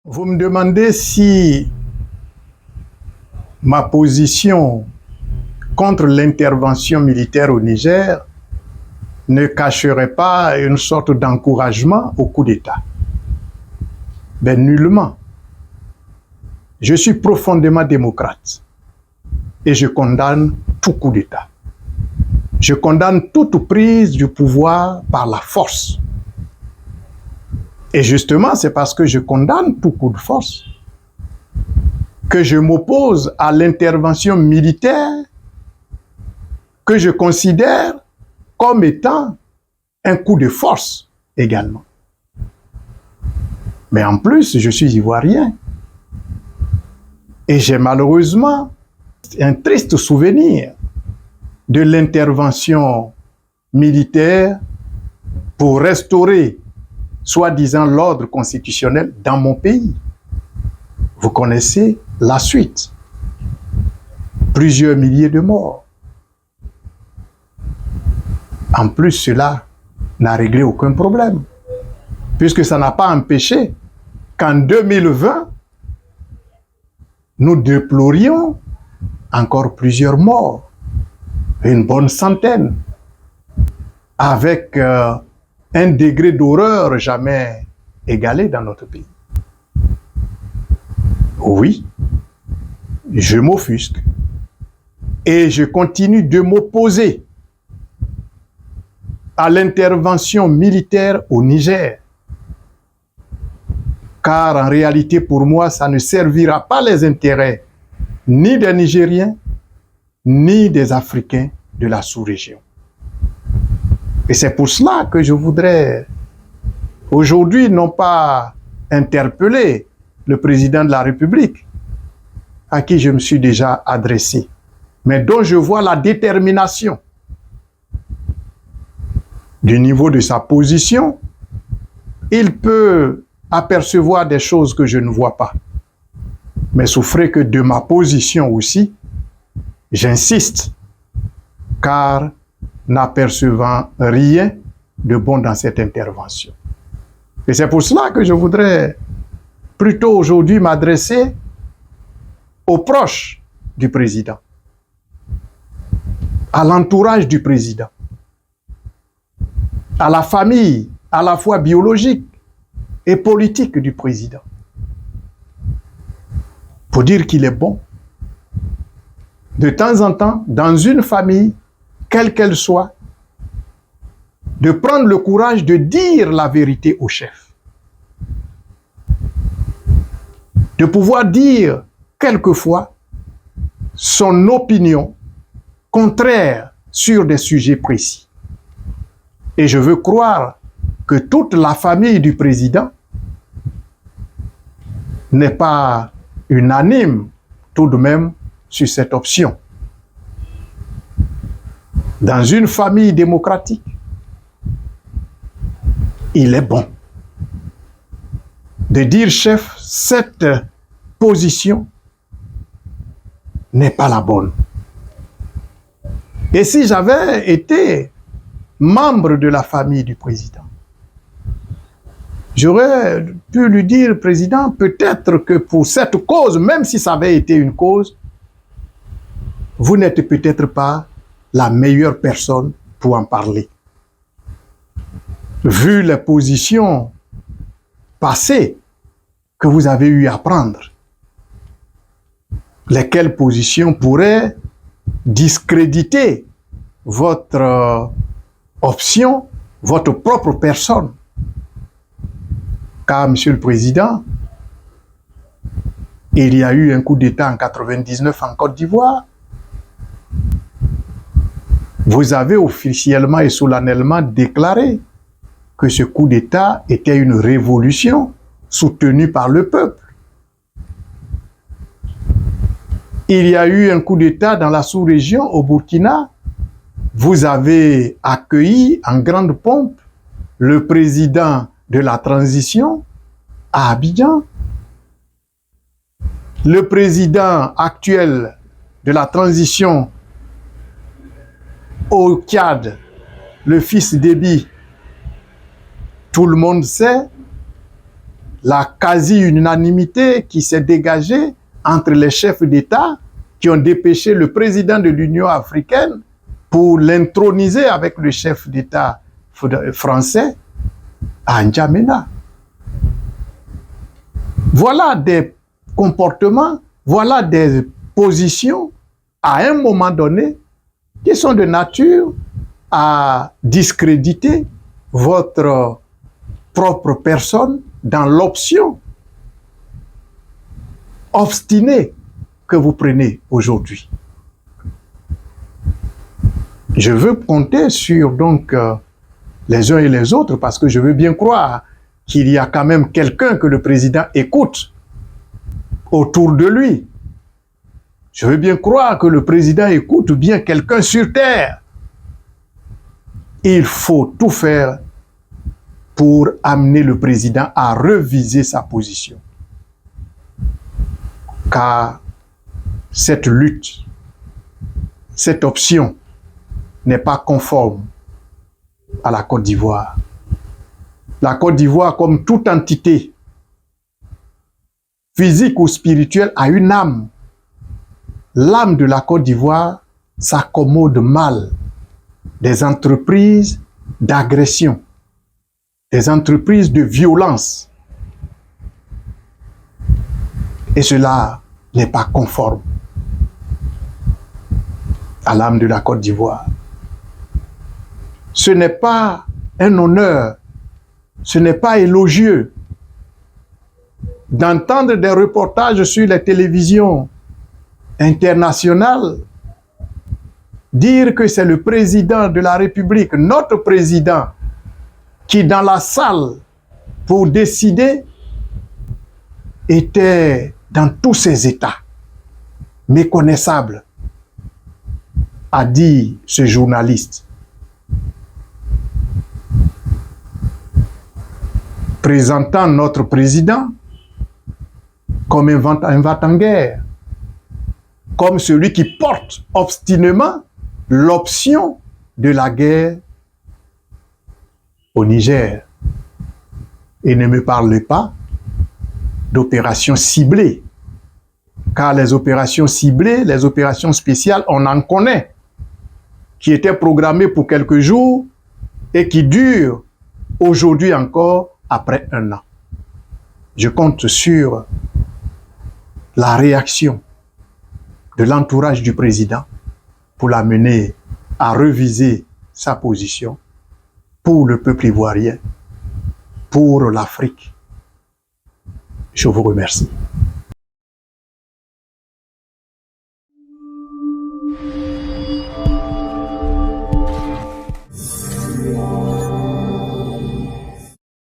Vous me demandez si ma position contre l'intervention militaire au Niger ne cacherait pas une sorte d'encouragement au coup d'État. Ben nullement. Je suis profondément démocrate et je condamne tout coup d'État. Je condamne toute prise du pouvoir par la force. Et justement, c'est parce que je condamne tout coup de force que je m'oppose à l'intervention militaire que je considère comme étant un coup de force également. Mais en plus, je suis ivoirien. Et j'ai malheureusement un triste souvenir de l'intervention militaire pour restaurer, soi-disant, l'ordre constitutionnel dans mon pays. Vous connaissez la suite. Plusieurs milliers de morts. En plus, cela n'a réglé aucun problème, puisque ça n'a pas empêché qu'en 2020, nous déplorions encore plusieurs morts, une bonne centaine, avec un degré d'horreur jamais égalé dans notre pays. Oui, je m'offusque et je continue de m'opposer à l'intervention militaire au Niger. Car en réalité, pour moi, ça ne servira pas les intérêts ni des Nigériens, ni des Africains de la sous-région. Et c'est pour cela que je voudrais aujourd'hui non pas interpeller le président de la République, à qui je me suis déjà adressé, mais dont je vois la détermination du niveau de sa position. Il peut apercevoir des choses que je ne vois pas. Mais souffrez que de ma position aussi, j'insiste, car n'apercevant rien de bon dans cette intervention. Et c'est pour cela que je voudrais plutôt aujourd'hui m'adresser aux proches du président, à l'entourage du président, à la famille, à la fois biologique et politique du président, pour dire qu'il est bon, de temps en temps, dans une famille, quelle qu'elle soit, de prendre le courage de dire la vérité au chef. De pouvoir dire, quelquefois, son opinion contraire sur des sujets précis. Et je veux croire que toute la famille du président n'est pas unanime tout de même sur cette option. Dans une famille démocratique, il est bon de dire, chef, cette position n'est pas la bonne. Et si j'avais été membre de la famille du président, j'aurais pu lui dire, président, peut-être que pour cette cause, même si ça avait été une cause, vous n'êtes peut-être pas la meilleure personne pour en parler. Vu les positions passées que vous avez eu à prendre, lesquelles positions pourraient discréditer votre option, votre propre personne. Car, Monsieur le Président, il y a eu un coup d'État en 1999 en Côte d'Ivoire. Vous avez officiellement et solennellement déclaré que ce coup d'État était une révolution soutenue par le peuple. Il y a eu un coup d'État dans la sous-région, au Burkina. Vous avez accueilli en grande pompe le président de la transition à Abidjan. Le président actuel de la transition au Tchad, le fils d'Ébi, tout le monde sait la quasi-unanimité qui s'est dégagée entre les chefs d'État qui ont dépêché le président de l'Union africaine pour l'introniser avec le chef d'État français à N'Djamena. Voilà des comportements, voilà des positions à un moment donné qui sont de nature à discréditer votre propre personne dans l'option obstinée que vous prenez aujourd'hui. Je veux compter sur donc les uns et les autres parce que je veux bien croire qu'il y a quand même quelqu'un que le président écoute autour de lui. Je veux bien croire que le président écoute bien quelqu'un sur terre. Il faut tout faire pour amener le président à reviser sa position. Car cette lutte, cette option n'est pas conforme à la Côte d'Ivoire. La Côte d'Ivoire, comme toute entité physique ou spirituelle, a une âme. L'âme de la Côte d'Ivoire s'accommode mal des entreprises d'agression, des entreprises de violence. Et cela n'est pas conforme à l'âme de la Côte d'Ivoire. Ce n'est pas un honneur, ce n'est pas élogieux d'entendre des reportages sur les télévisions internationales dire que c'est le président de la République, notre président, qui dans la salle pour décider était dans tous ses états, méconnaissable, a dit ce journaliste. Présentant notre président comme un va-t-en-guerre, comme celui qui porte obstinément l'option de la guerre au Niger. Et ne me parlez pas d'opérations ciblées, car les opérations ciblées, les opérations spéciales, on en connaît, qui étaient programmées pour quelques jours et qui durent aujourd'hui encore après 1 an. Je compte sur la réaction de l'entourage du président pour l'amener à reviser sa position pour le peuple ivoirien, pour l'Afrique. Je vous remercie.